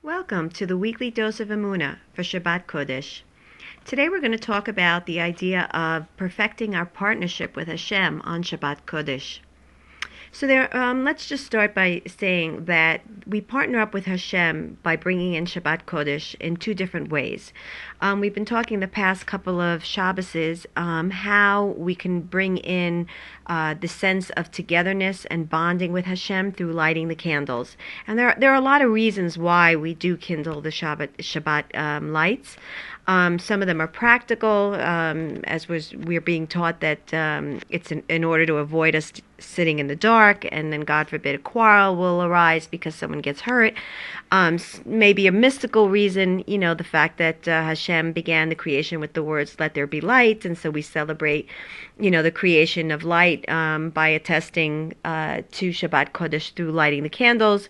Welcome to the weekly dose of Emuna for Shabbat Kodesh. Today we're going to talk about the idea of perfecting our partnership with Hashem on Shabbat Kodesh. So let's just start by saying that we partner up with Hashem by bringing in Shabbat Kodesh in two different ways. We've been talking the past couple of Shabbases how we can bring in the sense of togetherness and bonding with Hashem through lighting the candles. And there are a lot of reasons why we do kindle the Shabbat lights. Some of them are practical, we're being taught that it's in order to avoid us sitting in the dark, and then God forbid a quarrel will arise because someone gets hurt. Maybe a mystical reason, the fact that Hashem began the creation with the words, "Let there be light," and so we celebrate, the creation of light by attesting to Shabbat Kodesh through lighting the candles.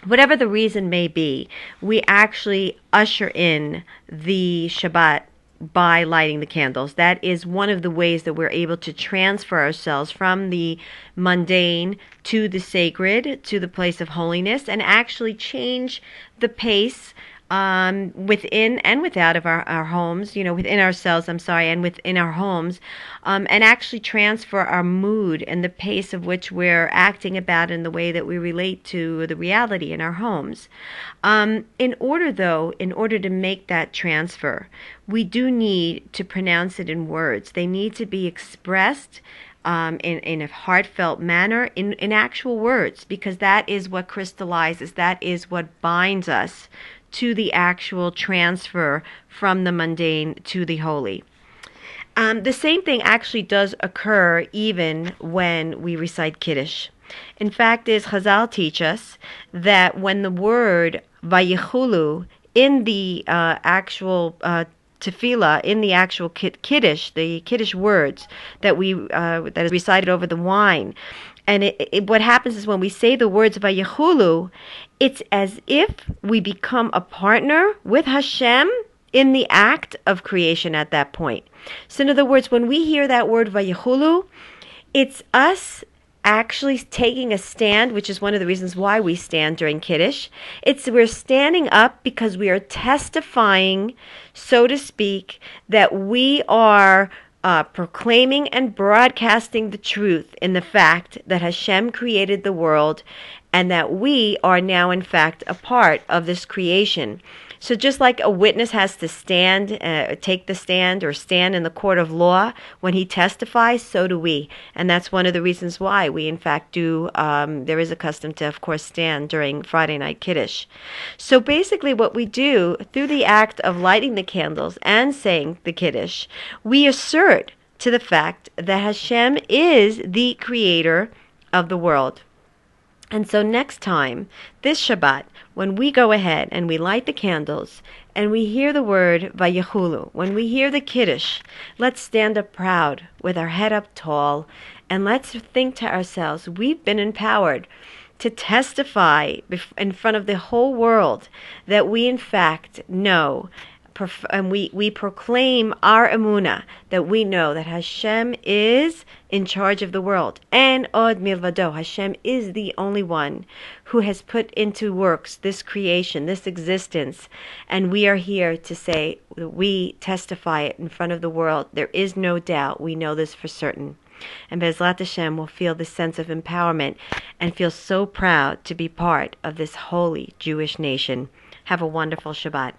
Whatever the reason may be, we actually usher in the Shabbat by lighting the candles. That is one of the ways that we're able to transfer ourselves from the mundane to the sacred, to the place of holiness, and actually change the pace within and without of our homes, within ourselves, and within our homes, and actually transfer our mood and the pace of which we're acting about in the way that we relate to the reality in our homes. In order to make that transfer, we do need to pronounce it in words. They need to be expressed in a heartfelt manner, in actual words, because that is what crystallizes, that is what binds us to the actual transfer from the mundane to the holy. The same thing actually does occur even when we recite Kiddush. In fact, Chazal teach us that when the word Vayichulu in the actual tefillah, in the actual Kiddush, the Kiddush words that is recited over the wine, and what happens is when we say the words Vayichulu, it's as if we become a partner with Hashem in the act of creation at that point. So in other words, when we hear that word Vayichulu, it's us actually taking a stand, which is one of the reasons why we stand during Kiddush. We're standing up because we are testifying, so to speak, that we are proclaiming and broadcasting the truth in the fact that Hashem created the world and that we are now, in fact, a part of this creation. So just like a witness has to take the stand or stand in the court of law when he testifies, so do we. And that's one of the reasons why we, in fact, there is a custom to, of course, stand during Friday night Kiddush. So basically what we do through the act of lighting the candles and saying the Kiddush, we assert to the fact that Hashem is the creator of the world. And so next time, this Shabbat, when we go ahead and we light the candles and we hear the word Vayichulu, when we hear the Kiddush, let's stand up proud with our head up tall, and let's think to ourselves, we've been empowered to testify in front of the whole world that we in fact know, and we proclaim our Emuna, that we know that Hashem is in charge of the world. And Od Milvado, Hashem is the only one who has put into works this creation, this existence. And we are here to say that we testify it in front of the world. There is no doubt. We know this for certain. And Bezrat Hashem will feel this sense of empowerment and feel so proud to be part of this holy Jewish nation. Have a wonderful Shabbat.